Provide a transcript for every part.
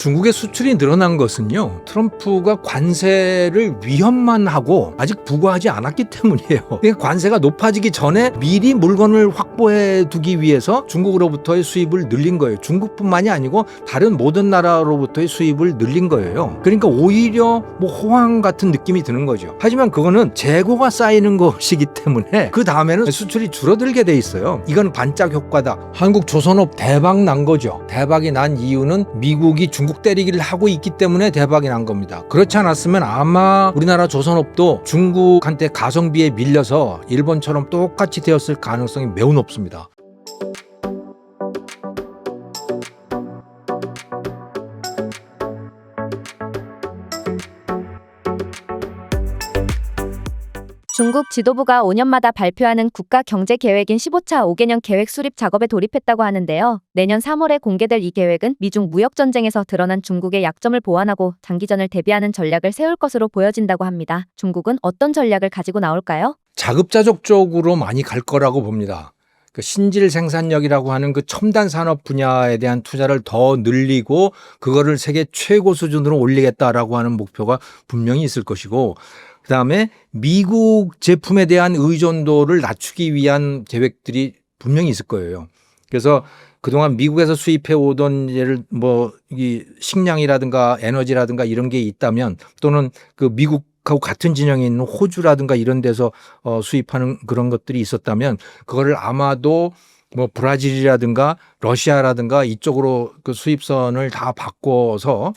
중국의 수출이 늘어난 것은요, 트럼프가 관세를 위헌만 하고 아직 부과하지 않았기 때문이에요. 그러니까 관세가 높아지기 전에 미리 물건을 확보해 두기 위해서 중국으로부터의 수입을 늘린 거예요. 중국뿐만이 아니고 다른 모든 나라로부터의 수입을 늘린 거예요. 그러니까 오히려 호황 같은 느낌이 드는 거죠. 하지만 그거는 재고가 쌓이는 것이기 때문에 그 다음에는 수출이 줄어들게 돼 있어요. 이건 반짝 효과다. 한국 조선업 대박 난 거죠. 대박이 난 이유는 미국이 중국 때리기를 하고 있기 때문에 대박이 난 겁니다. 그렇지 않았으면 아마 우리나라 조선업도 중국한테 가성비에 밀려서 일본처럼 똑같이 되었을 가능성이 매우 높습니다. 중국 지도부가 5년마다 발표하는 국가 경제 계획인 15차 5개년 계획 수립 작업에 돌입했다고 하는데요. 내년 3월에 공개될 이 계획은 미중 무역 전쟁에서 드러난 중국의 약점을 보완하고 장기전을 대비하는 전략을 세울 것으로 보여진다고 합니다. 중국은 어떤 전략을 가지고 나올까요? 자급자족 쪽으로 많이 갈 거라고 봅니다. 그 신질 생산력이라고 하는 그 첨단 산업 분야에 대한 투자를 더 늘리고 그거를 세계 최고 수준으로 올리겠다라고 하는 목표가 분명히 있을 것이고, 그다음에 미국 제품에 대한 의존도를 낮추기 위한 계획들이 분명히 있을 거예요. 그래서 그동안 미국에서 수입해 오던 예를 이 식량이라든가 에너지라든가 이런 게 있다면, 또는 그 미국하고 같은 진영에 있는 호주라든가 이런 데서 수입하는 그런 것들이 있었다면, 그거를 아마도 브라질이라든가 러시아라든가 이쪽으로 그 수입선을 다 바꿔서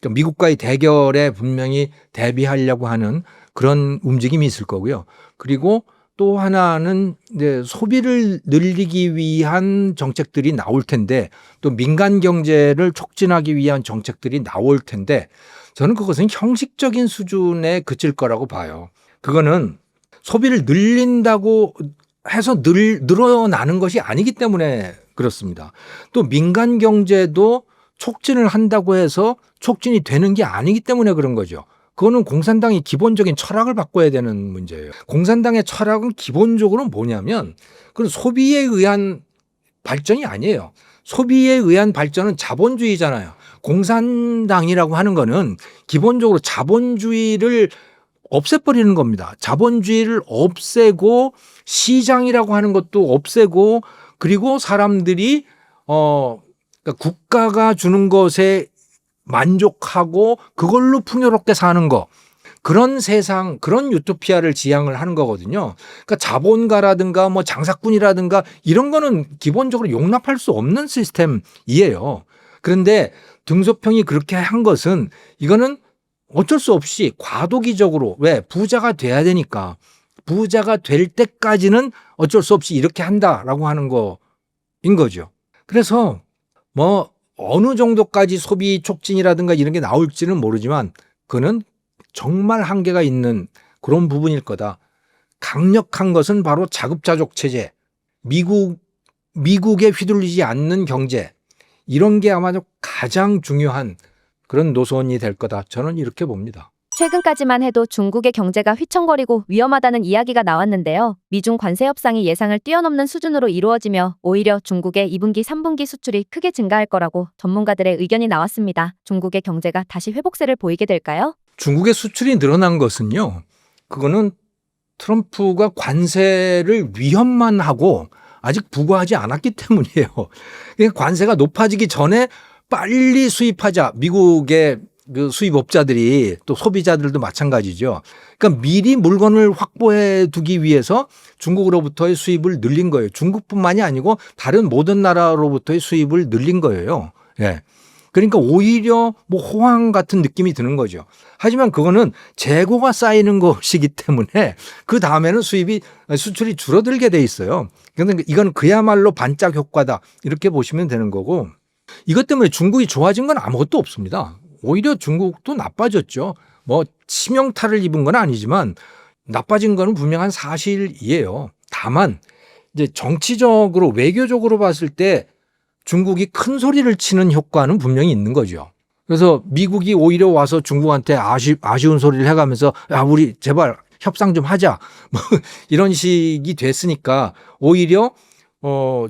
미국과의 대결에 분명히 대비하려고 하는 그런 움직임이 있을 거고요. 그리고 또 하나는 이제 소비를 늘리기 위한 정책들이 나올 텐데, 또 민간 경제를 촉진하기 위한 정책들이 나올 텐데, 저는 그것은 형식적인 수준에 그칠 거라고 봐요. 그거는 소비를 늘린다고 해서 늘어나는 것이 아니기 때문에 그렇습니다. 또 민간 경제도 촉진을 한다고 해서 촉진이 되는 게 아니기 때문에 그런 거죠. 그거는 공산당이 기본적인 철학을 바꿔야 되는 문제예요. 공산당의 철학은 기본적으로 뭐냐면, 그건 소비에 의한 발전이 아니에요. 소비에 의한 발전은 자본주의잖아요. 공산당이라고 하는 거는 기본적으로 자본주의를 없애버리는 겁니다. 자본주의를 없애고 시장이라고 하는 것도 없애고, 그리고 사람들이 그러니까 국가가 주는 것에 만족하고 그걸로 풍요롭게 사는 거, 그런 세상, 그런 유토피아를 지향을 하는 거거든요. 그러니까 자본가라든가 장사꾼이라든가 이런 거는 기본적으로 용납할 수 없는 시스템이에요. 그런데 등소평이 그렇게 한 것은, 이거는 어쩔 수 없이 과도기적으로, 왜? 부자가 돼야 되니까. 부자가 될 때까지는 어쩔 수 없이 이렇게 한다라고 하는 거인 거죠. 그래서 어느 정도까지 소비 촉진이라든가 이런 게 나올지는 모르지만, 그는 정말 한계가 있는 그런 부분일 거다. 강력한 것은 바로 자급자족 체제, 미국에 휘둘리지 않는 경제, 이런 게 아마도 가장 중요한 그런 노선이 될 거다. 저는 이렇게 봅니다. 최근까지만 해도 중국의 경제가 휘청거리고 위험하다는 이야기가 나왔는데요. 미중 관세 협상이 예상을 뛰어넘는 수준으로 이루어지며 오히려 중국의 2분기, 3분기 수출이 크게 증가할 거라고 전문가들의 의견이 나왔습니다. 중국의 경제가 다시 회복세를 보이게 될까요? 중국의 수출이 늘어난 것은요, 그거는 트럼프가 관세를 위헌만 하고 아직 부과하지 않았기 때문이에요. 그러니까 관세가 높아지기 전에 빨리 수입하자. 미국의 그 수입업자들이, 또 소비자들도 마찬가지죠. 그러니까 미리 물건을 확보해 두기 위해서 중국으로부터의 수입을 늘린 거예요. 중국뿐만이 아니고 다른 모든 나라로부터의 수입을 늘린 거예요. 예. 그러니까 오히려 호황 같은 느낌이 드는 거죠. 하지만 그거는 재고가 쌓이는 것이기 때문에 그 다음에는 수출이 줄어들게 돼 있어요. 그런데 이건 그야말로 반짝 효과다, 이렇게 보시면 되는 거고, 이것 때문에 중국이 좋아진 건 아무것도 없습니다. 오히려 중국도 나빠졌죠. 치명타를 입은 건 아니지만 나빠진 거는 분명한 사실이에요. 다만 이제 정치적으로, 외교적으로 봤을 때 중국이 큰 소리를 치는 효과는 분명히 있는 거죠. 그래서 미국이 오히려 와서 중국한테 아쉬운 소리를 해가면서, 야, 우리 제발 협상 좀 하자, 이런 식이 됐으니까 오히려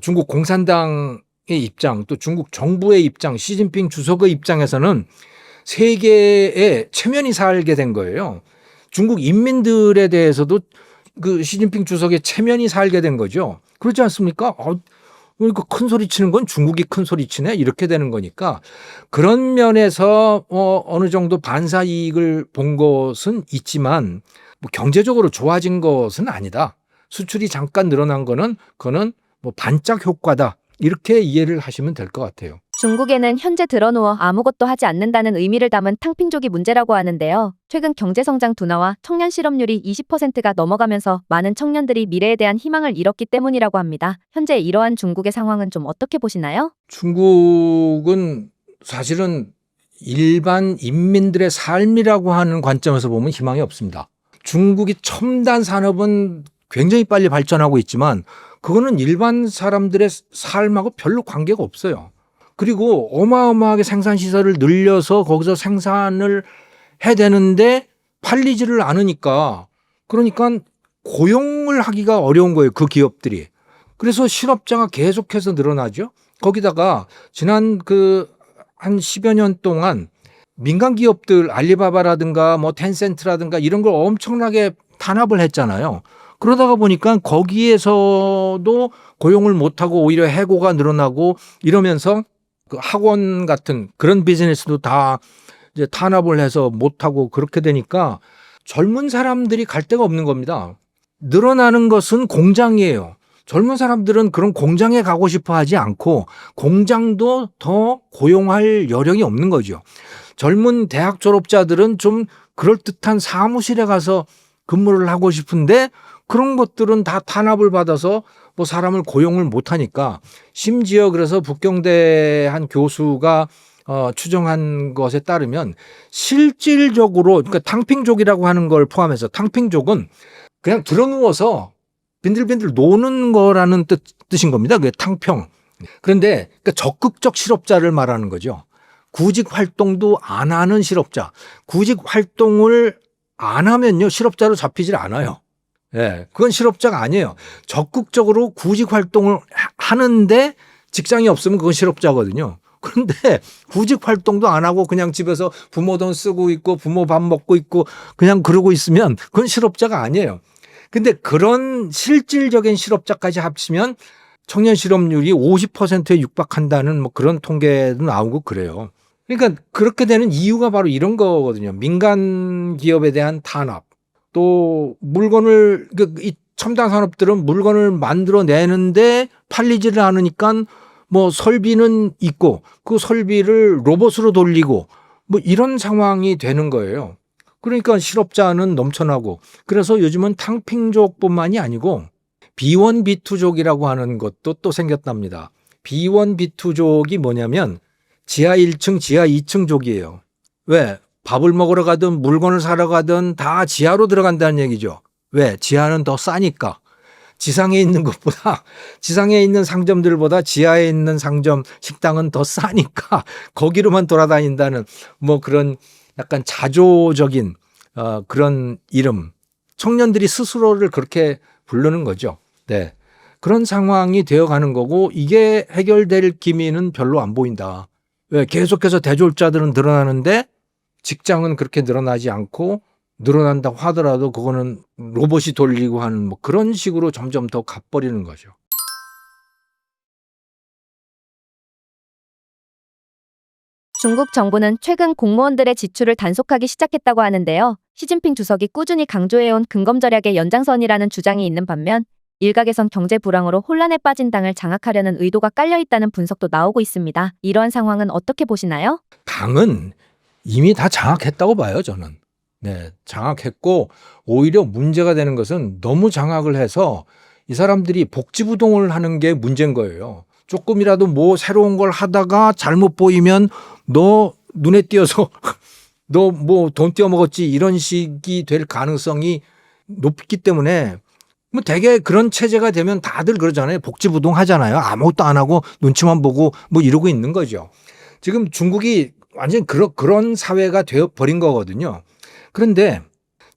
중국 공산당이 입장, 또 중국 정부의 입장, 시진핑 주석의 입장에서는 세계에 체면이 살게 된 거예요. 중국 인민들에 대해서도 그 시진핑 주석의 체면이 살게 된 거죠. 그렇지 않습니까? 그러니까 큰 소리 치는 건 중국이 큰 소리 치네 이렇게 되는 거니까 그런 면에서 어느 정도 반사 이익을 본 것은 있지만 뭐 경제적으로 좋아진 것은 아니다. 수출이 잠깐 늘어난 그거는 뭐 반짝 효과다. 이렇게 이해를 하시면 될 것 같아요. 중국에는 현재 드러누워 아무것도 하지 않는다는 의미를 담은 탕핑족이 문제라고 하는데요. 최근 경제성장 둔화와 청년 실업률이 20%가 넘어가면서 많은 청년들이 미래에 대한 희망을 잃었기 때문이라고 합니다. 현재 이러한 중국의 상황은 좀 어떻게 보시나요? 중국은 사실은 일반 인민들의 삶이라고 하는 관점에서 보면 희망이 없습니다. 중국이 첨단 산업은 굉장히 빨리 발전하고 있지만 그거는 일반 사람들의 삶하고 별로 관계가 없어요. 그리고 어마어마하게 생산시설을 늘려서 거기서 생산을 해야 되는데 팔리지를 않으니까 그러니까 고용을 하기가 어려운 거예요. 그 기업들이. 그래서 실업자가 계속해서 늘어나죠. 거기다가 지난 한 10여 년 동안 민간 기업들 알리바바라든가 뭐 텐센트라든가 이런 걸 엄청나게 탄압을 했잖아요. 그러다가 보니까 거기에서도 고용을 못하고 오히려 해고가 늘어나고 이러면서 그 학원 같은 그런 비즈니스도 다 이제 탄압을 해서 못하고 그렇게 되니까 젊은 사람들이 갈 데가 없는 겁니다. 늘어나는 것은 공장이에요. 젊은 사람들은 그런 공장에 가고 싶어 하지 않고 공장도 더 고용할 여력이 없는 거죠. 젊은 대학 졸업자들은 좀 그럴듯한 사무실에 가서 근무를 하고 싶은데 그런 것들은 다 탄압을 받아서 뭐 사람을 고용을 못 하니까 심지어 그래서 북경대 한 교수가 추정한 것에 따르면 실질적으로 그러니까 탕핑족이라고 하는 걸 포함해서 탕핑족은 그냥 들어누워서 빈들빈들 노는 거라는 뜻인 겁니다. 그게 탕평. 그런데 그러니까 적극적 실업자를 말하는 거죠. 구직 활동도 안 하는 실업자. 구직 활동을 안 하면요 실업자로 잡히질 않아요. 예, 그건 실업자가 아니에요. 적극적으로 구직 활동을 하는데 직장이 없으면 그건 실업자거든요. 그런데 구직 활동도 안 하고 그냥 집에서 부모 돈 쓰고 있고 부모 밥 먹고 있고 그냥 그러고 있으면 그건 실업자가 아니에요. 근데 그런 실질적인 실업자까지 합치면 청년 실업률이 50%에 육박한다는 뭐 그런 통계도 나오고 그래요. 그러니까 그렇게 되는 이유가 바로 이런 거거든요. 민간 기업에 대한 탄압. 또 물건을 이 첨단 산업들은 물건을 만들어내는데 팔리지를 않으니까 뭐 설비는 있고 그 설비를 로봇으로 돌리고 뭐 이런 상황이 되는 거예요. 그러니까 실업자는 넘쳐나고 그래서 요즘은 탕핑족뿐만이 아니고 B1, B2족이라고 하는 것도 또 생겼답니다. B1, B2족이 뭐냐면 지하 1층, 지하 2층족이에요. 왜? 밥을 먹으러 가든 물건을 사러 가든 다 지하로 들어간다는 얘기죠. 왜? 지하는 더 싸니까. 지상에 있는 것보다 지상에 있는 상점들보다 지하에 있는 상점 식당은 더 싸니까 거기로만 돌아다닌다는 뭐 그런 약간 자조적인 그런 이름. 청년들이 스스로를 그렇게 부르는 거죠. 네. 그런 상황이 되어가는 거고 이게 해결될 기미는 별로 안 보인다. 왜? 계속해서 대졸자들은 늘어나는데 직장은 그렇게 늘어나지 않고 늘어난다고 하더라도 그거는 로봇이 돌리고 하는 뭐 그런 식으로 점점 더 가버리는 거죠. 중국 정부는 최근 공무원들의 지출을 단속하기 시작했다고 하는데요. 시진핑 주석이 꾸준히 강조해온 근검 절약의 연장선이라는 주장이 있는 반면 일각에선 경제 불황으로 혼란에 빠진 당을 장악하려는 의도가 깔려 있다는 분석도 나오고 있습니다. 이러한 상황은 어떻게 보시나요? 당은 이미 다 장악했다고 봐요, 저는. 네, 장악했고 오히려 문제가 되는 것은 너무 장악을 해서 이 사람들이 복지부동을 하는 게 문제인 거예요. 조금이라도 뭐 새로운 걸 하다가 잘못 보이면 너 눈에 띄어서 너 뭐 돈 떼어먹었지 이런 식이 될 가능성이 높기 때문에 뭐 되게 그런 체제가 되면 다들 그러잖아요. 복지부동 하잖아요. 아무것도 안 하고 눈치만 보고 뭐 이러고 있는 거죠. 지금 중국이 완전히 그런 사회가 되어버린 거거든요. 그런데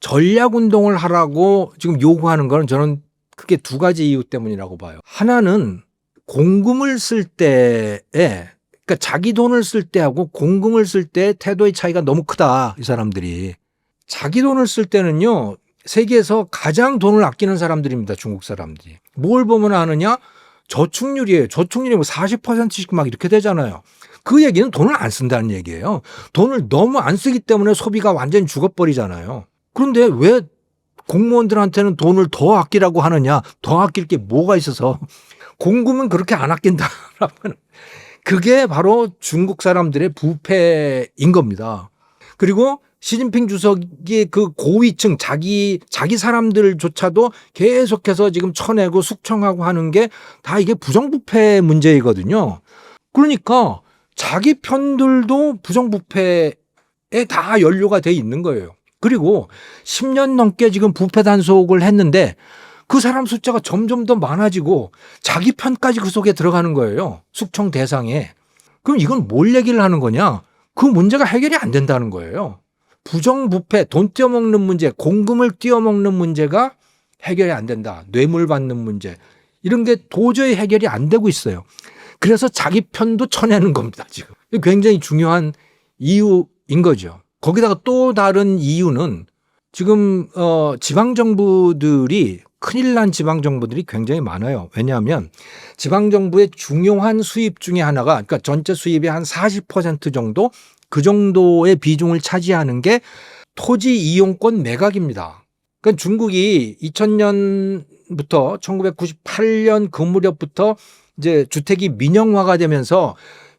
전략운동을 하라고 지금 요구하는 거는 저는 크게 두 가지 이유 때문이라고 봐요. 하나는 공금을 쓸 때에, 그러니까 자기 돈을 쓸 때하고 공금을 쓸 때 태도의 차이가 너무 크다. 이 사람들이. 자기 돈을 쓸 때는요, 세계에서 가장 돈을 아끼는 사람들입니다. 중국 사람들이. 뭘 보면 아느냐? 저축률이에요. 저축률이 뭐 40%씩 막 이렇게 되잖아요. 그 얘기는 돈을 안 쓴다는 얘기예요. 돈을 너무 안 쓰기 때문에 소비가 완전히 죽어버리잖아요. 그런데 왜 공무원들한테는 돈을 더 아끼라고 하느냐? 더 아낄 게 뭐가 있어서. 공금은 그렇게 안 아낀다라면 그게 바로 중국 사람들의 부패인 겁니다. 그리고 시진핑 주석이 그 고위층 자기 사람들조차도 계속해서 지금 쳐내고 숙청하고 하는 게 다 이게 부정부패 문제이거든요. 그러니까 자기 편들도 부정부패에 다 연루가 돼 있는 거예요. 그리고 10년 넘게 지금 부패 단속을 했는데 그 사람 숫자가 점점 더 많아지고 자기 편까지 그 속에 들어가는 거예요. 숙청 대상에. 그럼 이건 뭘 얘기를 하는 거냐? 그 문제가 해결이 안 된다는 거예요. 부정부패, 돈 떼어먹는 문제, 공금을 떼어먹는 문제가 해결이 안 된다. 뇌물 받는 문제. 이런 게 도저히 해결이 안 되고 있어요. 그래서 자기 편도 쳐내는 겁니다, 지금. 굉장히 중요한 이유인 거죠. 거기다가 또 다른 이유는 지금 지방정부들이 큰일 난 지방정부들이 굉장히 많아요. 왜냐하면 지방정부의 중요한 수입 중에 하나가 그러니까 전체 수입의 한 40% 정도 그 정도의 비중을 차지하는 게 토지 이용권 매각입니다. 그러니까 중국이 2000년부터 1998년 그 무렵부터 이제 주택이 민영화가 되면서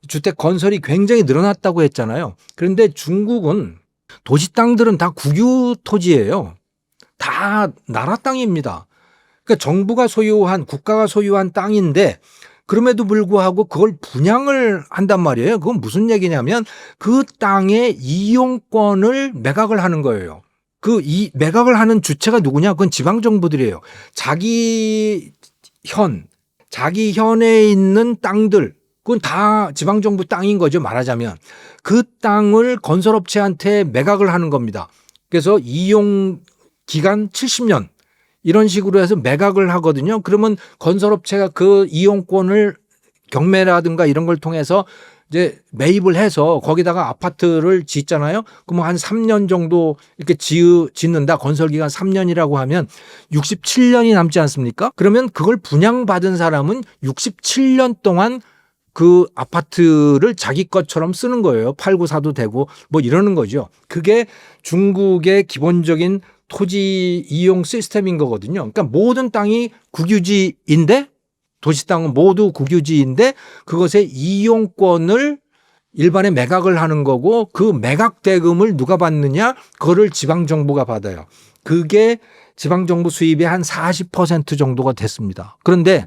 주택 건설이 굉장히 늘어났다고 했잖아요. 그런데 중국은 도시 땅들은 다 국유 토지예요. 다 나라 땅입니다. 그러니까 정부가 소유한 국가가 소유한 땅인데 그럼에도 불구하고 그걸 분양을 한단 말이에요. 그건 무슨 얘기냐면 그 땅의 이용권을 매각을 하는 거예요. 이 매각을 하는 주체가 누구냐? 그건 지방정부들이에요. 자기 현에 있는 땅들, 그건 다 지방정부 땅인 거죠. 말하자면. 그 땅을 건설업체한테 매각을 하는 겁니다. 그래서 이용 기간 70년. 이런 식으로 해서 매각을 하거든요. 그러면 건설업체가 그 이용권을 경매라든가 이런 걸 통해서 이제 매입을 해서 거기다가 아파트를 짓잖아요. 그럼 한 3년 정도 이렇게 짓는다. 건설 기간 3년이라고 하면 67년이 남지 않습니까? 그러면 그걸 분양받은 사람은 67년 동안 그 아파트를 자기 것처럼 쓰는 거예요. 팔고 사도 되고 뭐 이러는 거죠. 그게 중국의 기본적인 토지 이용 시스템인 거거든요. 그러니까 모든 땅이 국유지인데 도시 땅은 모두 국유지인데 그것의 이용권을 일반에 매각을 하는 거고 그 매각 대금을 누가 받느냐? 그거를 지방정부가 받아요. 그게 지방정부 수입의 한 40% 정도가 됐습니다. 그런데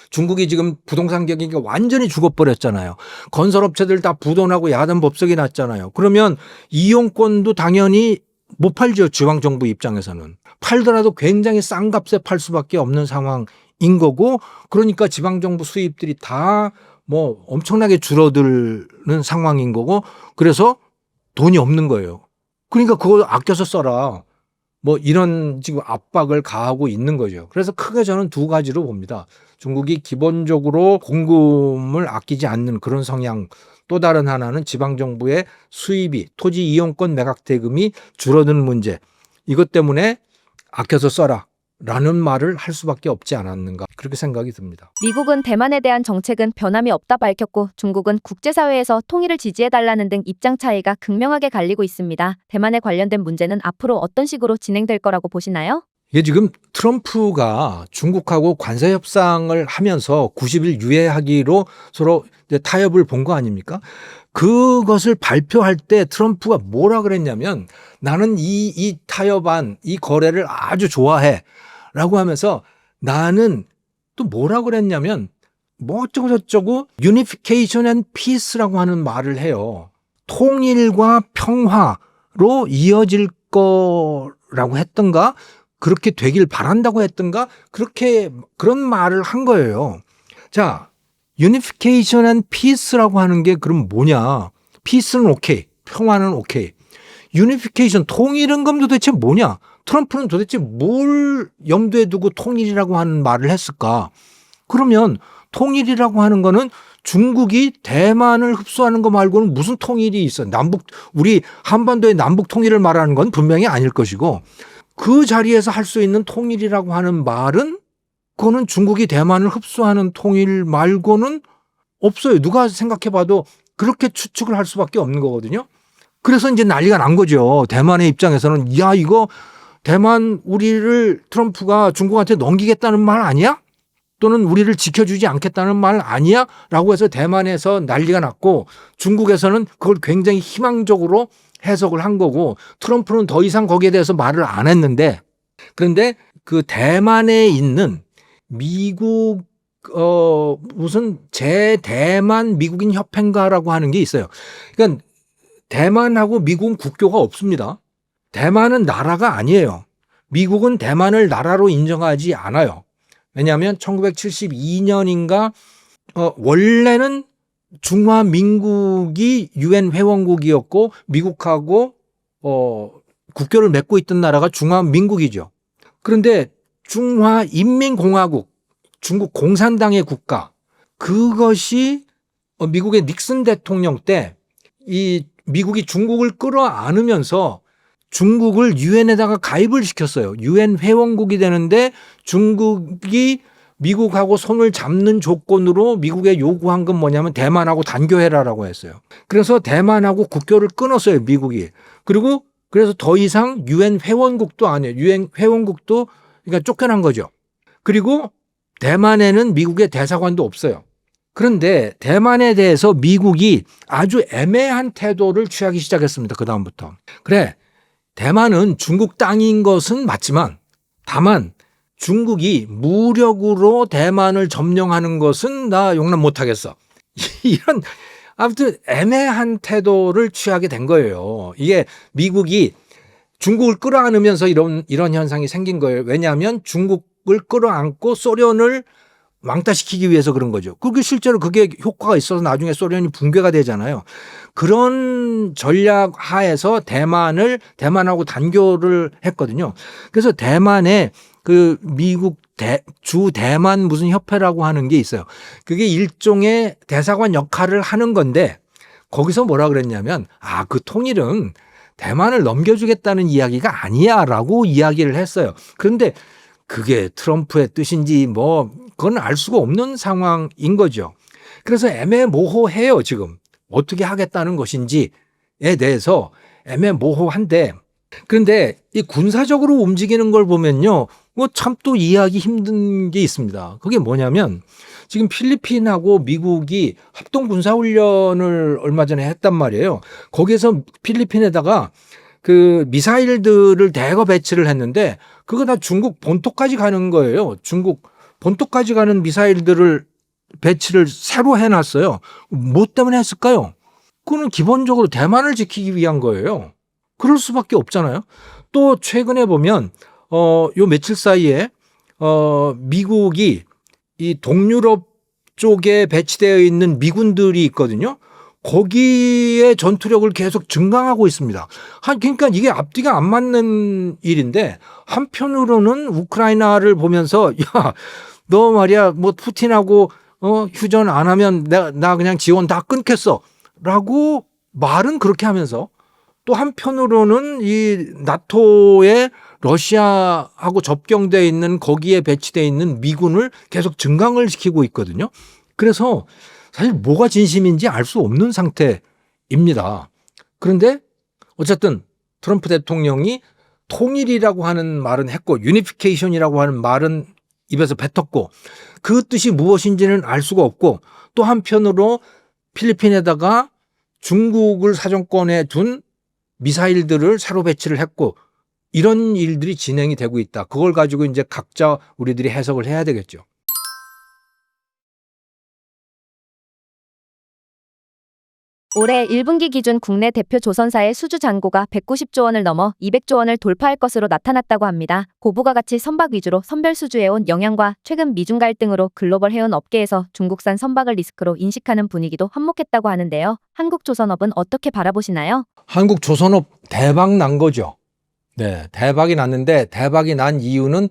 중국이 지금 부동산 경기가 완전히 죽어버렸잖아요. 건설업체들 다 부도나고 야단 법석이 났잖아요. 그러면 이용권도 당연히 못 팔죠. 지방정부 입장에서는. 팔더라도 굉장히 싼 값에 팔 수밖에 없는 상황인 거고 그러니까 지방정부 수입들이 다 뭐 엄청나게 줄어드는 상황인 거고 그래서 돈이 없는 거예요. 그러니까 그걸 아껴서 써라. 뭐 이런 지금 압박을 가하고 있는 거죠. 그래서 크게 저는 두 가지로 봅니다. 중국이 기본적으로 공금을 아끼지 않는 그런 성향 또 다른 하나는 지방정부의 수입이 토지 이용권 매각 대금이 줄어드는 문제 이것 때문에 아껴서 써라 라는 말을 할 수밖에 없지 않았는가 그렇게 생각이 듭니다. 미국은 대만에 대한 정책은 변함이 없다 밝혔고 중국은 국제사회에서 통일을 지지해달라는 등 입장 차이가 극명하게 갈리고 있습니다. 대만에 관련된 문제는 앞으로 어떤 식으로 진행될 거라고 보시나요? 이게 지금 트럼프가 중국하고 관세 협상을 하면서 90일 유예하기로 서로 타협을 본 거 아닙니까? 그것을 발표할 때 트럼프가 뭐라 그랬냐면 나는 이 타협안, 이 거래를 아주 좋아해 라고 하면서 나는 또 뭐라 그랬냐면 뭐 어쩌고 저쩌고 Unification and Peace라고 하는 말을 해요. 통일과 평화로 이어질 거라고 했던가 그렇게 되길 바란다고 했던가 그런 말을 한 거예요. 자, Unification and Peace라고 하는 게 그럼 뭐냐? Peace는 오케이, 평화는 오케이. Unification, 통일은 그럼 도대체 뭐냐? 트럼프는 도대체 뭘 염두에 두고 통일이라고 하는 말을 했을까? 그러면 통일이라고 하는 거는 중국이 대만을 흡수하는 거 말고는 무슨 통일이 있어. 우리 한반도의 남북 통일을 말하는 건 분명히 아닐 것이고, 그 자리에서 할 수 있는 통일이라고 하는 말은 그거는 중국이 대만을 흡수하는 통일 말고는 없어요. 누가 생각해 봐도 그렇게 추측을 할 수밖에 없는 거거든요. 그래서 이제 난리가 난 거죠. 대만의 입장에서는 야, 이거 대만 우리를 트럼프가 중국한테 넘기겠다는 말 아니야? 또는 우리를 지켜주지 않겠다는 말 아니야? 라고 해서 대만에서 난리가 났고, 중국에서는 그걸 굉장히 희망적으로 해석을 한 거고, 트럼프는 더 이상 거기에 대해서 말을 안 했는데, 그런데 그 대만에 있는 미국 무슨 제대만 미국인 협회인가라고 하는 게 있어요. 그러니까 대만하고 미국은 국교가 없습니다. 대만은 나라가 아니에요. 미국은 대만을 나라로 인정하지 않아요. 왜냐하면 1972년인가 원래는 중화민국이 유엔 회원국이었고 미국하고 국교를 맺고 있던 나라가 중화민국이죠. 그런데 중화인민공화국, 중국 공산당의 국가, 그것이 미국의 닉슨 대통령 때 이 미국이 중국을 끌어안으면서 중국을 유엔에다가 가입을 시켰어요. 유엔 회원국이 되는데 중국이 미국하고 손을 잡는 조건으로 미국에 요구한 건 뭐냐면 대만하고 단교해라라고 했어요. 그래서 대만하고 국교를 끊었어요, 미국이. 그리고 그래서 더 이상 유엔 회원국도 아니에요. 유엔 회원국도 그러니까 쫓겨난 거죠. 그리고 대만에는 미국의 대사관도 없어요. 그런데 대만에 대해서 미국이 아주 애매한 태도를 취하기 시작했습니다. 그다음부터. 그래, 대만은 중국 땅인 것은 맞지만 다만 중국이 무력으로 대만을 점령하는 것은 나 용납 못하겠어. 이런 아무튼 애매한 태도를 취하게 된 거예요. 이게 미국이 중국을 끌어안으면서 이런 현상이 생긴 거예요. 왜냐하면 중국을 끌어안고 소련을 왕따시키기 위해서 그런 거죠. 그게 실제로 그게 효과가 있어서 나중에 소련이 붕괴가 되잖아요. 그런 전략 하에서 대만하고 단교를 했거든요. 그래서 대만에 그 미국 주 대만 무슨 협회라고 하는 게 있어요. 그게 일종의 대사관 역할을 하는 건데 거기서 뭐라 그랬냐면 그 통일은 대만을 넘겨주겠다는 이야기가 아니야라고 이야기를 했어요. 그런데 그게 트럼프의 뜻인지 그건 알 수가 없는 상황인 거죠. 그래서 애매모호해요, 지금. 어떻게 하겠다는 것인지에 대해서 애매모호한데, 그런데 이 군사적으로 움직이는 걸 보면요, 참 또 이해하기 힘든 게 있습니다. 그게 뭐냐면, 지금 필리핀하고 미국이 합동 군사훈련을 얼마 전에 했단 말이에요. 거기에서 필리핀에다가 그 미사일들을 대거 배치를 했는데, 그거 다 중국 본토까지 가는 거예요. 중국 본토까지 가는 미사일들을 배치를 새로 해놨어요. 뭐 때문에 했을까요? 그거는 기본적으로 대만을 지키기 위한 거예요. 그럴 수밖에 없잖아요. 또 최근에 보면 요 며칠 사이에 미국이 이 동유럽 쪽에 배치되어 있는 미군들이 있거든요. 거기에 전투력을 계속 증강하고 있습니다. 그러니까 이게 앞뒤가 안 맞는 일인데 한편으로는 우크라이나를 보면서 야, 너 말이야 푸틴하고 휴전 안 하면 나 그냥 지원 다 끊겠어 라고 말은 그렇게 하면서 또 한편으로는 이 나토의 러시아하고 접경되어 있는 거기에 배치되어 있는 미군을 계속 증강을 시키고 있거든요. 그래서 사실 뭐가 진심인지 알 수 없는 상태입니다. 그런데 어쨌든 트럼프 대통령이 통일이라고 하는 말은 했고 유니피케이션이라고 하는 말은 입에서 뱉었고 그 뜻이 무엇인지는 알 수가 없고 또 한편으로 필리핀에다가 중국을 사정권에 둔 미사일들을 새로 배치를 했고 이런 일들이 진행이 되고 있다. 그걸 가지고 이제 각자 우리들이 해석을 해야 되겠죠. 올해 1분기 기준 국내 대표 조선사의 수주 잔고가 190조 원을 넘어 200조 원을 돌파할 것으로 나타났다고 합니다. 고부가 가치 선박 위주로 선별 수주해온 영향과 최근 미중 갈등으로 글로벌 해운 업계에서 중국산 선박을 리스크로 인식하는 분위기도 한몫했다고 하는데요. 한국조선업은 어떻게 바라보시나요? 한국조선업 대박 난 거죠. 네, 대박이 났는데 대박이 난 이유는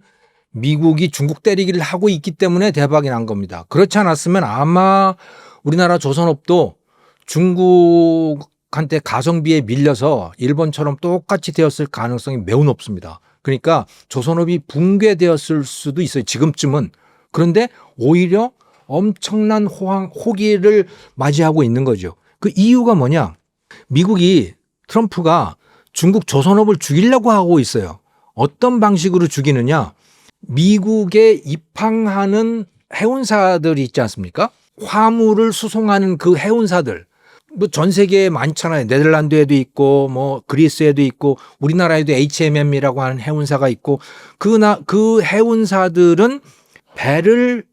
미국이 중국 때리기를 하고 있기 때문에 대박이 난 겁니다. 그렇지 않았으면 아마 우리나라 조선업도 중국한테 가성비에 밀려서 일본처럼 똑같이 되었을 가능성이 매우 높습니다. 그러니까 조선업이 붕괴되었을 수도 있어요. 지금쯤은. 그런데 오히려 엄청난 호기를 맞이하고 있는 거죠. 그 이유가 뭐냐? 미국이 트럼프가 중국 조선업을 죽이려고 하고 있어요. 어떤 방식으로 죽이느냐? 미국에 입항하는 해운사들이 있지 않습니까? 화물을 수송하는 그 해운사들. 뭐 전 세계에 많잖아요. 네덜란드에도 있고 뭐 그리스에도 있고 우리나라에도 HMM이라고 하는 해운사가 있고 그 해운사들은 배를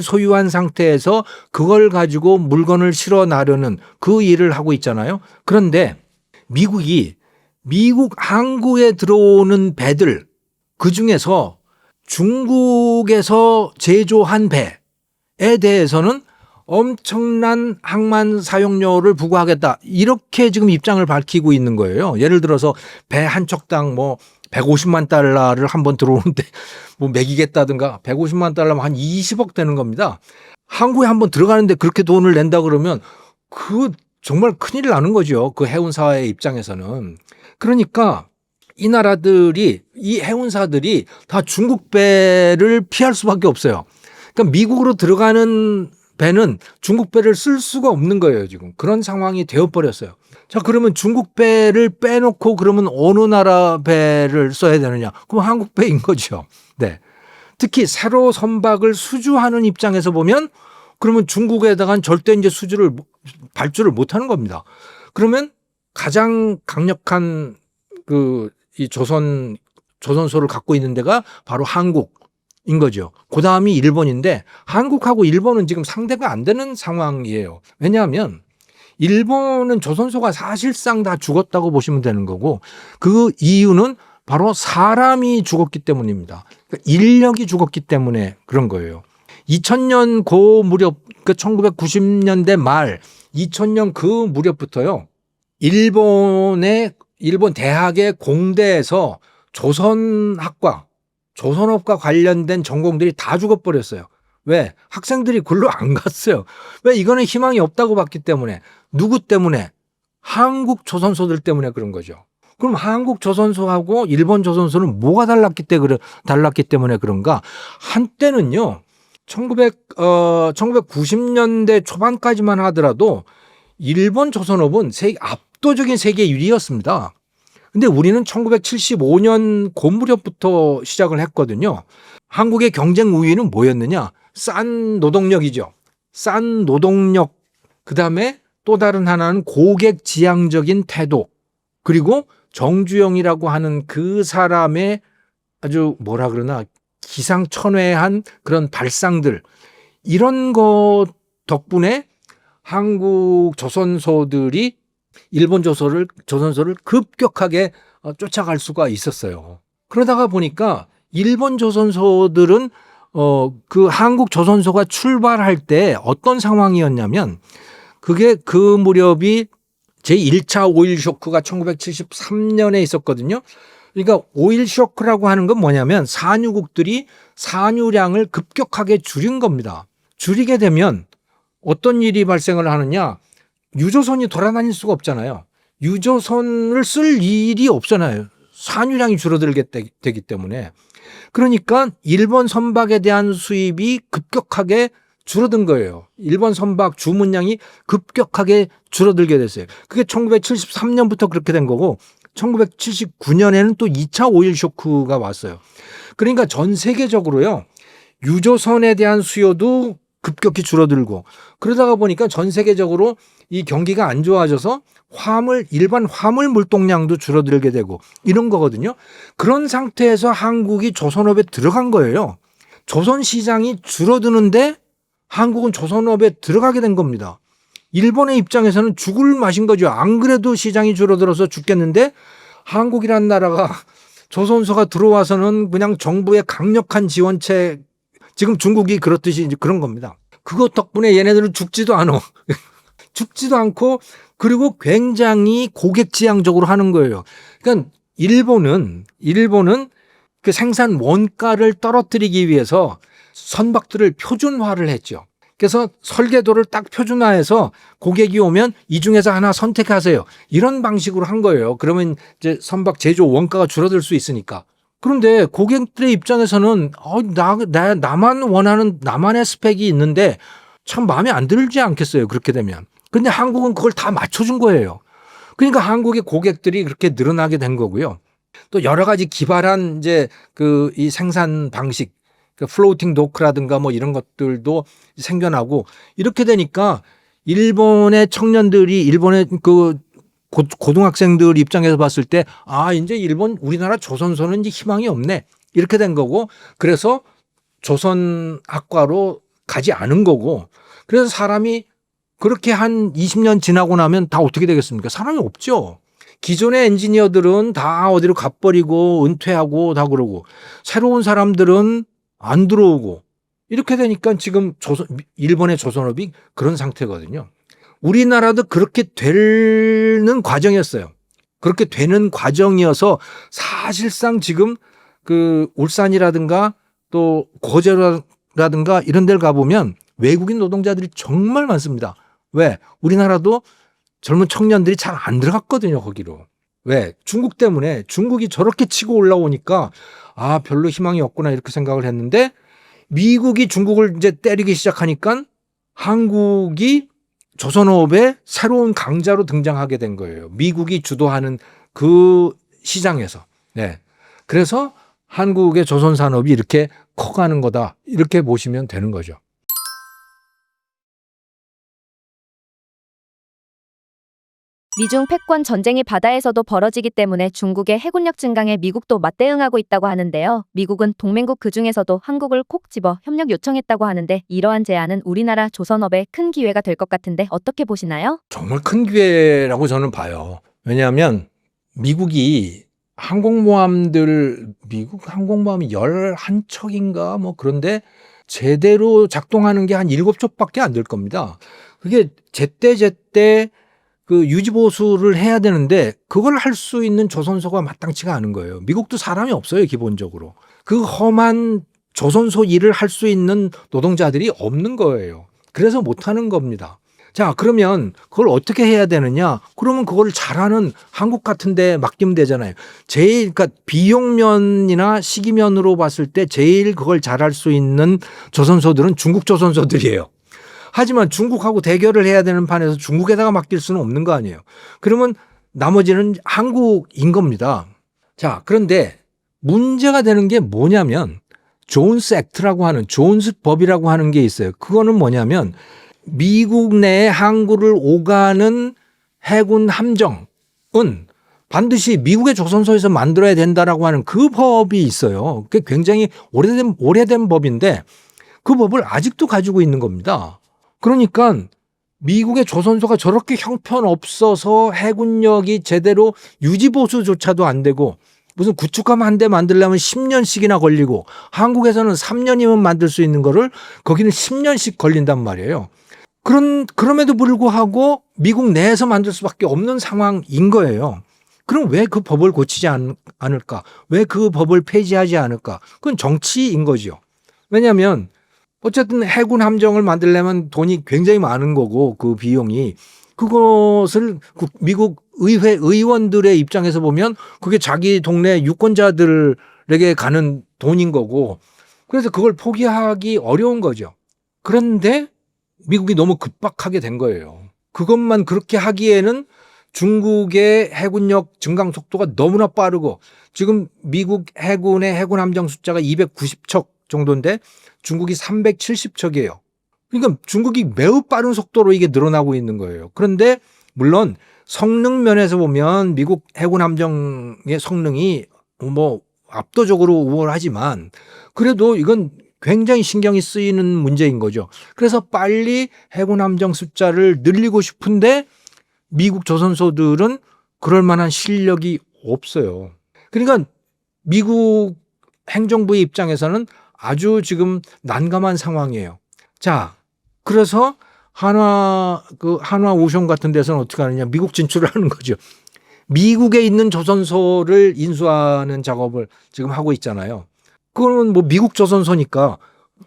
소유한 상태에서 그걸 가지고 물건을 실어 나르는 그 일을 하고 있잖아요. 그런데 미국 항구에 들어오는 배들 그중에서 중국에서 제조한 배에 대해서는 엄청난 항만 사용료를 부과하겠다. 이렇게 지금 입장을 밝히고 있는 거예요. 예를 들어서 배 한 척당 뭐 150만 달러를 한번 들어오는데 뭐 매기겠다든가 150만 달러면 한 20억 되는 겁니다. 항구에 한번 들어가는데 그렇게 돈을 낸다 그러면 그 정말 큰일 나는 거죠. 그 해운사의 입장에서는. 그러니까 이 해운사들이 다 중국 배를 피할 수밖에 없어요. 그러니까 미국으로 들어가는 배는 중국 배를 쓸 수가 없는 거예요, 지금. 그런 상황이 되어버렸어요. 자, 그러면 중국 배를 빼놓고 그러면 어느 나라 배를 써야 되느냐? 그럼 한국 배인 거죠. 네. 특히 세로 선박을 수주하는 입장에서 보면 그러면 중국에다가는 절대 이제 발주를 못 하는 겁니다. 그러면 가장 강력한 이 조선소를 갖고 있는 데가 바로 한국인 거죠. 그 다음이 일본인데 한국하고 일본은 지금 상대가 안 되는 상황이에요. 왜냐하면 일본은 조선소가 사실상 다 죽었다고 보시면 되는 거고 그 이유는 바로 사람이 죽었기 때문입니다. 그러니까 인력이 죽었기 때문에 그런 거예요. 2000년 그 무렵, 그 1990년대 말 2000년 그 무렵부터요. 일본 대학의 공대에서 조선업과 관련된 전공들이 다 죽어버렸어요. 왜? 학생들이 글로 안 갔어요. 왜? 이거는 희망이 없다고 봤기 때문에. 누구 때문에? 한국 조선소들 때문에 그런 거죠. 그럼 한국 조선소하고 일본 조선소는 뭐가 달랐기 때문에 그런가? 한때는요. 1990년대 초반까지만 하더라도 일본 조선업은 압도적인 세계 1위였습니다. 근데 우리는 1975년 그 무렵부터 시작을 했거든요. 한국의 경쟁 우위는 뭐였느냐? 싼 노동력이죠. 싼 노동력. 그다음에 또 다른 하나는 고객 지향적인 태도. 그리고 정주영이라고 하는 그 사람의 아주 기상천외한 그런 발상들. 이런 것 덕분에 한국 조선소들이 일본 조선소를 급격하게 쫓아갈 수가 있었어요. 그러다가 보니까 일본 조선소들은 그 한국 조선소가 출발할 때 어떤 상황이었냐면 그게 그 무렵이 제1차 오일 쇼크가 1973년에 있었거든요. 그러니까 오일 쇼크라고 하는 건 뭐냐면 산유국들이 산유량을 급격하게 줄인 겁니다. 줄이게 되면 어떤 일이 발생을 하느냐? 유조선이 돌아다닐 수가 없잖아요. 유조선을 쓸 일이 없잖아요. 산유량이 줄어들게 되기 때문에. 그러니까 일본 선박에 대한 수입이 급격하게 줄어든 거예요. 일본 선박 주문량이 급격하게 줄어들게 됐어요. 그게 1973년부터 그렇게 된 거고 1979년에는 또 2차 오일 쇼크가 왔어요. 그러니까 전 세계적으로요. 유조선에 대한 수요도 급격히 줄어들고 그러다가 보니까 전 세계적으로 이 경기가 안 좋아져서 일반 화물 물동량도 줄어들게 되고 이런 거거든요. 그런 상태에서 한국이 조선업에 들어간 거예요. 조선 시장이 줄어드는데 한국은 조선업에 들어가게 된 겁니다. 일본의 입장에서는 죽을 맛인 거죠. 안 그래도 시장이 줄어들어서 죽겠는데 한국이란 나라가 조선소가 들어와서는 그냥 정부의 강력한 지원책 지금 중국이 그렇듯이 이제 그런 겁니다. 그것 덕분에 얘네들은 죽지도 않고 그리고 굉장히 고객 지향적으로 하는 거예요. 그러니까 일본은 그 생산 원가를 떨어뜨리기 위해서 선박들을 표준화를 했죠. 그래서 설계도를 딱 표준화해서 고객이 오면 이 중에서 하나 선택하세요. 이런 방식으로 한 거예요. 그러면 이제 선박 제조 원가가 줄어들 수 있으니까. 그런데 고객들의 입장에서는 나만 원하는 나만의 스펙이 있는데 참 마음에 안 들지 않겠어요. 그렇게 되면. 근데 한국은 그걸 다 맞춰준 거예요. 그러니까 한국의 고객들이 그렇게 늘어나게 된 거고요. 또 여러 가지 기발한 이제 그 이 생산 방식, 그 플로팅 도크라든가 뭐 이런 것들도 생겨나고 이렇게 되니까 일본의 청년들이 일본의 그 고등학생들 입장에서 봤을 때 이제 일본 우리나라 조선소는 이제 희망이 없네 이렇게 된 거고 그래서 조선학과로 가지 않은 거고 그래서 사람이 그렇게 한 20년 지나고 나면 다 어떻게 되겠습니까? 사람이 없죠. 기존의 엔지니어들은 다 어디로 가버리고 은퇴하고 다 그러고 새로운 사람들은 안 들어오고 이렇게 되니까 지금 일본의 조선업이 그런 상태거든요. 우리나라도 그렇게 되는 과정이었어요. 그렇게 되는 과정이어서 사실상 지금 그 울산이라든가 또 고제라든가 이런 데를 가보면 외국인 노동자들이 정말 많습니다. 왜? 우리나라도 젊은 청년들이 잘 안 들어갔거든요, 거기로. 왜? 중국 때문에 중국이 저렇게 치고 올라오니까 별로 희망이 없구나 이렇게 생각을 했는데 미국이 중국을 이제 때리기 시작하니까 한국이 조선업의 새로운 강자로 등장하게 된 거예요. 미국이 주도하는 그 시장에서. 네. 그래서 한국의 조선 산업이 이렇게 커가는 거다. 이렇게 보시면 되는 거죠. 미중 패권 전쟁이 바다에서도 벌어지기 때문에 중국의 해군력 증강에 미국도 맞대응하고 있다고 하는데요. 미국은 동맹국 그중에서도 한국을 콕 집어 협력 요청했다고 하는데 이러한 제안은 우리나라 조선업에 큰 기회가 될 것 같은데 어떻게 보시나요? 정말 큰 기회라고 저는 봐요. 왜냐하면 미국 항공모함이 11척인가 뭐 그런데 제대로 작동하는 게 한 7척밖에 안 될 겁니다. 그게 제때 그 유지보수를 해야 되는데 그걸 할 수 있는 조선소가 마땅치가 않은 거예요. 미국도 사람이 없어요, 기본적으로. 그 험한 조선소 일을 할 수 있는 노동자들이 없는 거예요. 그래서 못하는 겁니다. 자, 그러면 그걸 어떻게 해야 되느냐? 그러면 그걸 잘하는 한국 같은 데 맡기면 되잖아요. 그러니까 비용면이나 시기면으로 봤을 때 제일 그걸 잘할 수 있는 조선소들은 중국 조선소들이에요. 하지만 중국하고 대결을 해야 되는 판에서 중국에다가 맡길 수는 없는 거 아니에요. 그러면 나머지는 한국인 겁니다. 자, 그런데 문제가 되는 게 뭐냐면 존스 액트라고 하는 존스 법이라고 하는 게 있어요. 그거는 뭐냐면 미국 내에 항구를 오가는 해군 함정은 반드시 미국의 조선소에서 만들어야 된다라고 하는 그 법이 있어요. 그게 굉장히 오래된 법인데 그 법을 아직도 가지고 있는 겁니다. 그러니까 미국의 조선소가 저렇게 형편없어서 해군력이 제대로 유지보수조차도 안 되고 무슨 구축함 한 대 만들려면 10년씩이나 걸리고 한국에서는 3년이면 만들 수 있는 거를 거기는 10년씩 걸린단 말이에요. 그럼에도 불구하고 미국 내에서 만들 수밖에 없는 상황인 거예요. 그럼 왜 그 법을 고치지 않을까? 왜 그 법을 폐지하지 않을까? 그건 정치인 거죠. 왜냐하면 어쨌든 해군 함정을 만들려면 돈이 굉장히 많은 거고 그 비용이 그것을 미국 의회 의원들의 입장에서 보면 그게 자기 동네 유권자들에게 가는 돈인 거고 그래서 그걸 포기하기 어려운 거죠. 그런데 미국이 너무 급박하게 된 거예요. 그것만 그렇게 하기에는 중국의 해군력 증강 속도가 너무나 빠르고 지금 미국 해군의 해군 함정 숫자가 290척 정도인데 중국이 370척이에요. 그러니까 중국이 매우 빠른 속도로 이게 늘어나고 있는 거예요. 그런데 물론 성능 면에서 보면 미국 해군 함정의 성능이 뭐 압도적으로 우월하지만 그래도 이건 굉장히 신경이 쓰이는 문제인 거죠. 그래서 빨리 해군 함정 숫자를 늘리고 싶은데 미국 조선소들은 그럴 만한 실력이 없어요. 그러니까 미국 행정부의 입장에서는 아주 지금 난감한 상황이에요. 자, 그래서 한화 오션 같은 데서는 어떻게 하느냐? 미국 진출을 하는 거죠. 미국에 있는 조선소를 인수하는 작업을 지금 하고 있잖아요. 그거는 뭐 미국 조선소니까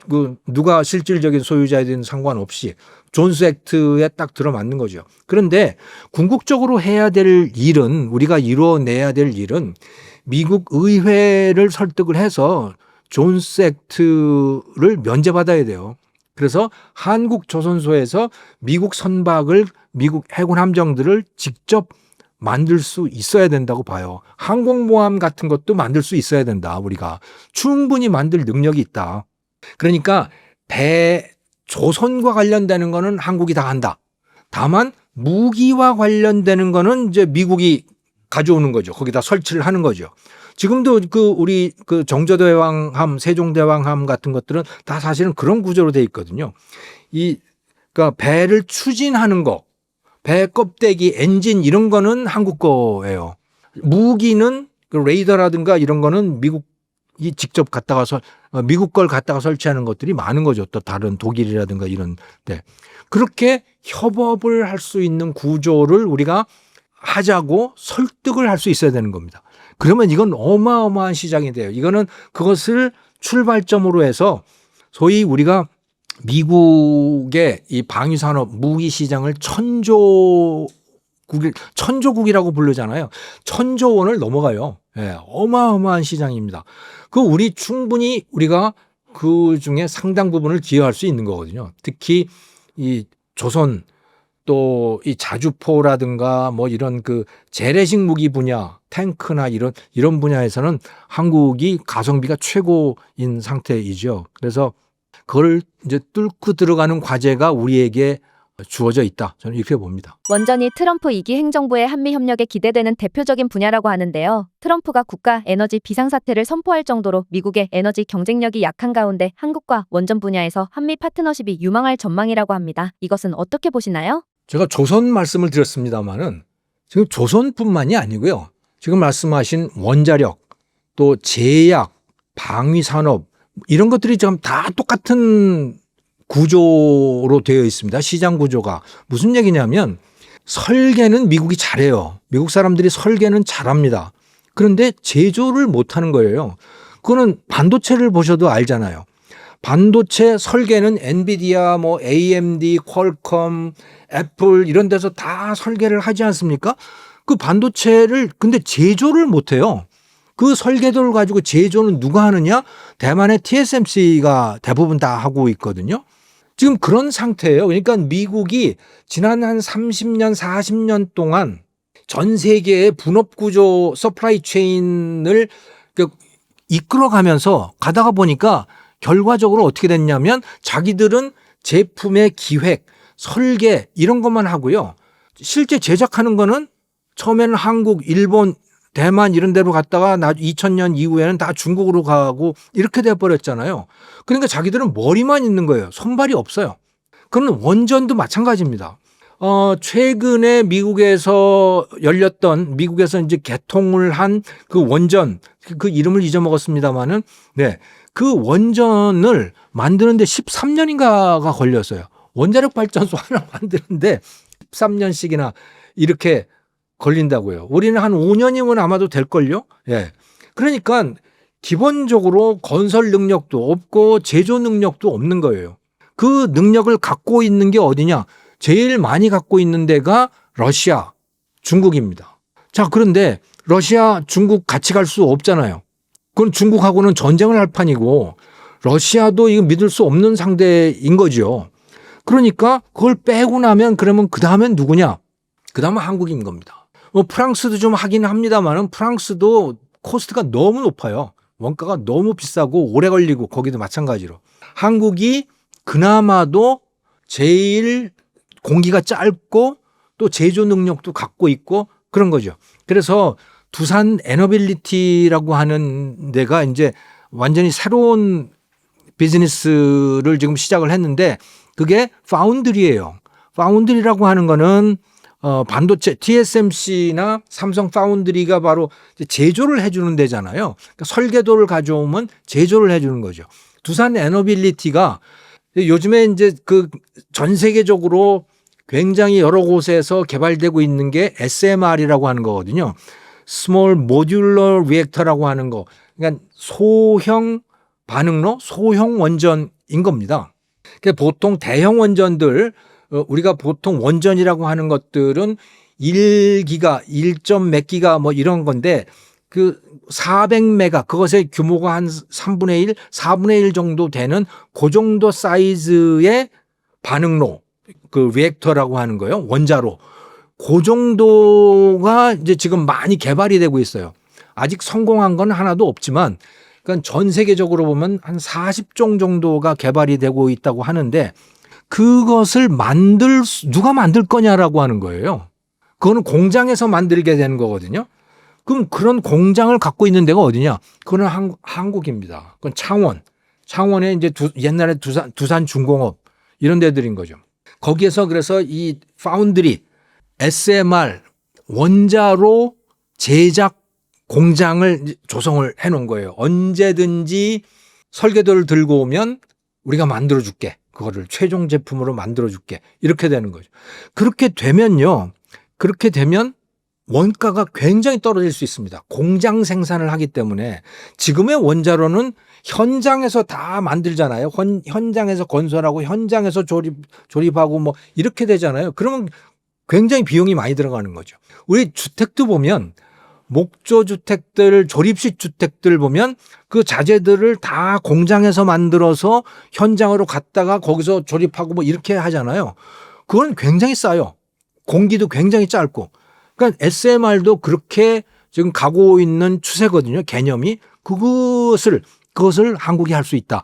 그 누가 실질적인 소유자에 대한 상관없이 존스 액트에 딱 들어맞는 거죠. 그런데 궁극적으로 해야 될 일은, 우리가 이루어내야 될 일은 미국 의회를 설득을 해서 존스 액트를 면제받아야 돼요. 그래서 한국 조선소에서 미국 선박을, 미국 해군 함정들을 직접 만들 수 있어야 된다고 봐요. 항공모함 같은 것도 만들 수 있어야 된다. 우리가 충분히 만들 능력이 있다. 그러니까 조선과 관련되는 거는 한국이 다 한다. 다만 무기와 관련되는 거는 이제 미국이 가져오는 거죠. 거기다 설치를 하는 거죠. 지금도 우리 정조대왕함, 세종대왕함 같은 것들은 다 사실은 그런 구조로 돼 있거든요. 그러니까 배를 추진하는 거, 배 껍데기, 엔진 이런 거는 한국 거예요. 무기는 레이더라든가 이런 거는 미국이 직접 미국 걸 갖다가 설치하는 것들이 많은 거죠. 또 다른 독일이라든가 이런 데. 그렇게 협업을 할 수 있는 구조를 우리가 하자고 설득을 할 수 있어야 되는 겁니다. 그러면 이건 어마어마한 시장이 돼요. 이거는 그것을 출발점으로 해서 소위 우리가 미국의 이 방위산업 무기 시장을 천조국이라고 부르잖아요. 천조 원을 넘어가요. 예, 어마어마한 시장입니다. 충분히 우리가 그 중에 상당 부분을 기여할 수 있는 거거든요. 특히 이 조선 또 이 자주포라든가 뭐 이런 재래식 무기 분야, 탱크나 이런 분야에서는 한국이 가성비가 최고인 상태이죠. 그래서 그걸 이제 뚫고 들어가는 과제가 우리에게 주어져 있다. 저는 이렇게 봅니다. 원전이 트럼프 2기 행정부의 한미 협력에 기대되는 대표적인 분야라고 하는데요. 트럼프가 국가 에너지 비상사태를 선포할 정도로 미국의 에너지 경쟁력이 약한 가운데 한국과 원전 분야에서 한미 파트너십이 유망할 전망이라고 합니다. 이것은 어떻게 보시나요? 제가 조선 말씀을 드렸습니다마는 지금 조선뿐만이 아니고요. 지금 말씀하신 원자력, 또 제약, 방위산업 이런 것들이 지금 다 똑같은 구조로 되어 있습니다. 시장 구조가. 무슨 얘기냐면 설계는 미국이 잘해요. 미국 사람들이 설계는 잘합니다. 그런데 제조를 못하는 거예요. 그거는 반도체를 보셔도 알잖아요. 반도체 설계는 엔비디아, 뭐 AMD, 퀄컴, 애플 이런 데서 다 설계를 하지 않습니까? 그 반도체를 근데 제조를 못해요. 그 설계도를 가지고 제조는 누가 하느냐? 대만의 TSMC가 대부분 다 하고 있거든요. 지금 그런 상태예요. 그러니까 미국이 지난 한 30년, 40년 동안 전 세계의 분업구조 서플라이 체인을 이끌어가면서 가다가 보니까 결과적으로 어떻게 됐냐면 자기들은 제품의 기획, 설계 이런 것만 하고요. 실제 제작하는 거는 처음에는 한국, 일본, 대만 이런 데로 갔다가 2000년 이후에는 다 중국으로 가고 이렇게 돼버렸잖아요. 그러니까 자기들은 머리만 있는 거예요. 손발이 없어요. 그런 원전도 마찬가지입니다. 최근에 미국에서 이제 개통을 한 그 원전, 그 이름을 잊어먹었습니다만은, 네. 그 원전을 만드는데 13년인가가 걸렸어요. 원자력 발전소 하나 만드는데 13년씩이나 이렇게 걸린다고요. 우리는 한 5년이면 아마도 될걸요? 예. 그러니까 기본적으로 건설 능력도 없고 제조 능력도 없는 거예요. 그 능력을 갖고 있는 게 어디냐? 제일 많이 갖고 있는 데가 러시아, 중국입니다. 자, 그런데 러시아, 중국 같이 갈 수 없잖아요. 그건 중국하고는 전쟁을 할 판이고 러시아도 이거 믿을 수 없는 상대인 거죠. 그러니까 그걸 빼고 나면 그러면 그 다음엔 누구냐? 그 다음은 한국인 겁니다. 뭐 프랑스도 좀 하긴 합니다만은 프랑스도 코스트가 너무 높아요. 원가가 너무 비싸고 오래 걸리고 거기도 마찬가지로. 한국이 그나마도 제일 공기가 짧고 또 제조 능력도 갖고 있고 그런 거죠. 그래서 두산 에너빌리티라고 하는 데가 이제 완전히 새로운 비즈니스를 지금 시작을 했는데 그게 파운드리예요. 파운드리라고 하는 거는 반도체 TSMC나 삼성 파운드리가 바로 제조를 해주는 데잖아요. 그러니까 설계도를 가져오면 제조를 해주는 거죠. 두산 에너빌리티가 요즘에 이제 전 세계적으로 굉장히 여러 곳에서 개발되고 있는 게 SMR이라고 하는 거거든요. Small Modular Reactor라고 하는 거. 그러니까 소형 반응로, 소형 원전인 겁니다. 그러니까 보통 대형 원전들, 우리가 보통 원전이라고 하는 것들은 1기가, 1점 몇 기가 뭐 이런 건데 그 400메가 그것의 규모가 한 3분의 1, 4분의 1 정도 되는 그 정도 사이즈의 반응로, 그 리액터라고 하는 거예요. 원자로. 그 정도가 이제 지금 많이 개발이 되고 있어요. 아직 성공한 건 하나도 없지만 그러니까 전 세계적으로 보면 한 40종 정도가 개발이 되고 있다고 하는데 그것을 누가 만들 거냐라고 하는 거예요. 그거는 공장에서 만들게 되는 거거든요. 그럼 그런 공장을 갖고 있는 데가 어디냐? 그거는 한국입니다. 그건 창원에 이제 옛날에 두산 중공업 이런 데들인 거죠. 거기에서 그래서 이 파운드리, SMR 원자로 제작 공장을 조성을 해 놓은 거예요. 언제든지 설계도를 들고 오면 우리가 만들어 줄게. 그거를 최종 제품으로 만들어 줄게. 이렇게 되는 거죠. 그렇게 되면 원가가 굉장히 떨어질 수 있습니다. 공장 생산을 하기 때문에 지금의 원자로는 현장에서 다 만들잖아요. 현장에서 건설하고 현장에서 조립하고 뭐 이렇게 되잖아요. 그러면 굉장히 비용이 많이 들어가는 거죠. 우리 주택도 보면 목조 주택들, 조립식 주택들 보면 그 자재들을 다 공장에서 만들어서 현장으로 갔다가 거기서 조립하고 뭐 이렇게 하잖아요. 그건 굉장히 싸요. 공기도 굉장히 짧고. 그러니까 SMR도 그렇게 지금 가고 있는 추세거든요. 개념이. 그것을 한국이 할 수 있다.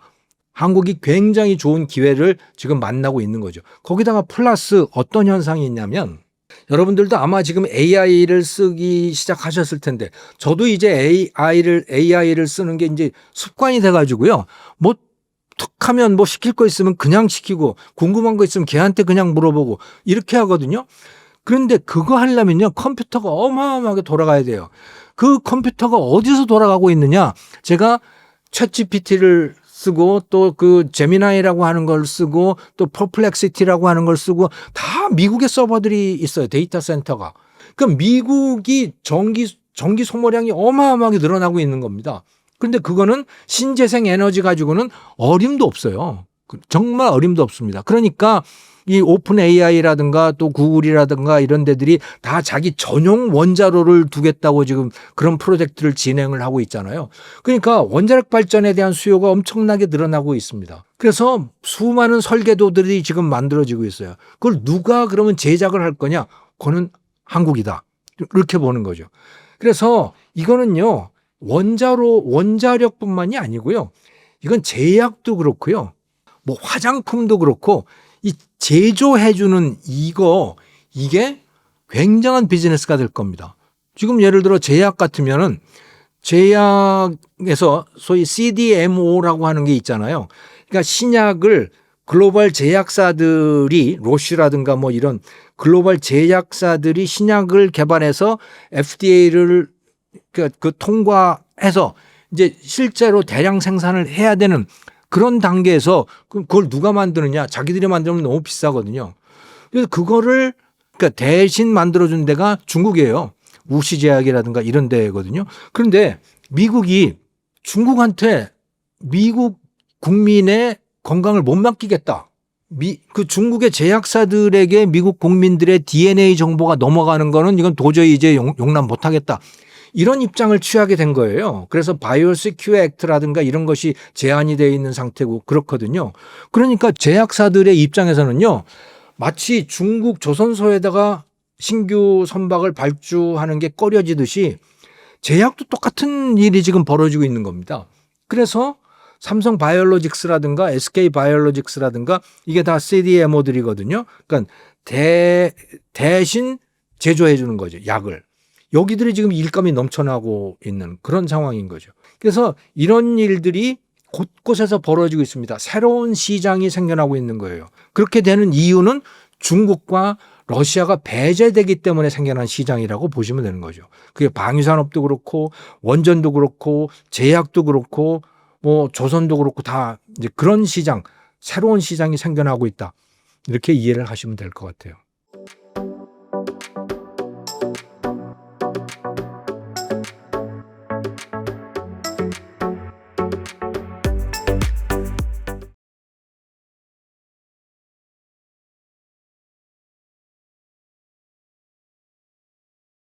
한국이 굉장히 좋은 기회를 지금 만나고 있는 거죠. 거기다가 플러스 어떤 현상이 있냐면 여러분들도 아마 지금 AI를 쓰기 시작하셨을 텐데 저도 이제 AI를 쓰는 게 이제 습관이 돼가지고요. 뭐 툭 하면 뭐 시킬 거 있으면 그냥 시키고 궁금한 거 있으면 걔한테 그냥 물어보고 이렇게 하거든요. 그런데 그거 하려면요. 컴퓨터가 어마어마하게 돌아가야 돼요. 그 컴퓨터가 어디서 돌아가고 있느냐. 제가 챗GPT를 쓰고 또 그 제미나이라고 하는 걸 쓰고 또 퍼플렉시티라고 하는 걸 쓰고 다 미국의 서버들이 있어요. 데이터 센터가. 그럼 미국이 전기 소모량이 어마어마하게 늘어나고 있는 겁니다. 그런데 그거는 신재생 에너지 가지고는 어림도 없어요. 정말 어림도 없습니다. 그러니까 이 오픈 AI라든가 또 구글이라든가 이런 데들이 다 자기 전용 원자로를 두겠다고 지금 그런 프로젝트를 진행을 하고 있잖아요. 그러니까 원자력 발전에 대한 수요가 엄청나게 늘어나고 있습니다. 그래서 수많은 설계도들이 지금 만들어지고 있어요. 그걸 누가 그러면 제작을 할 거냐? 그거는 한국이다. 이렇게 보는 거죠. 그래서 이거는요. 원자력뿐만이 아니고요. 이건 제약도 그렇고요. 뭐 화장품도 그렇고 이 제조해주는 이게 굉장한 비즈니스가 될 겁니다. 지금 예를 들어 제약 같으면은 제약에서 소위 CDMO라고 하는 게 있잖아요. 그러니까 신약을 글로벌 제약사들이 로슈라든가 뭐 이런 글로벌 제약사들이 신약을 개발해서 FDA를 그 통과해서 이제 실제로 대량 생산을 해야 되는 그런 단계에서 그걸 누가 만드느냐? 자기들이 만들면 너무 비싸거든요. 그래서 그거를 그러니까 대신 만들어준 데가 중국이에요. 우시제약이라든가 이런 데거든요. 그런데 미국이 중국한테 미국 국민의 건강을 못 맡기겠다. 그 중국의 제약사들에게 미국 국민들의 DNA 정보가 넘어가는 거는 이건 도저히 이제 용납 못 하겠다. 이런 입장을 취하게 된 거예요. 그래서 바이오시큐어 액트라든가 이런 것이 제한이 되어 있는 상태고 그렇거든요. 그러니까 제약사들의 입장에서는요. 마치 중국 조선소에다가 신규 선박을 발주하는 게 꺼려지듯이 제약도 똑같은 일이 지금 벌어지고 있는 겁니다. 그래서 삼성 바이오로직스라든가 SK 바이오로직스라든가 이게 다 CDMO들이거든요. 그러니까 대신 제조해 주는 거죠. 약을. 여기들이 지금 일감이 넘쳐나고 있는 그런 상황인 거죠. 그래서 이런 일들이 곳곳에서 벌어지고 있습니다. 새로운 시장이 생겨나고 있는 거예요. 그렇게 되는 이유는 중국과 러시아가 배제되기 때문에 생겨난 시장이라고 보시면 되는 거죠. 그게 방위산업도 그렇고 원전도 그렇고 제약도 그렇고 뭐 조선도 그렇고 다 이제 그런 시장, 새로운 시장이 생겨나고 있다. 이렇게 이해를 하시면 될 것 같아요.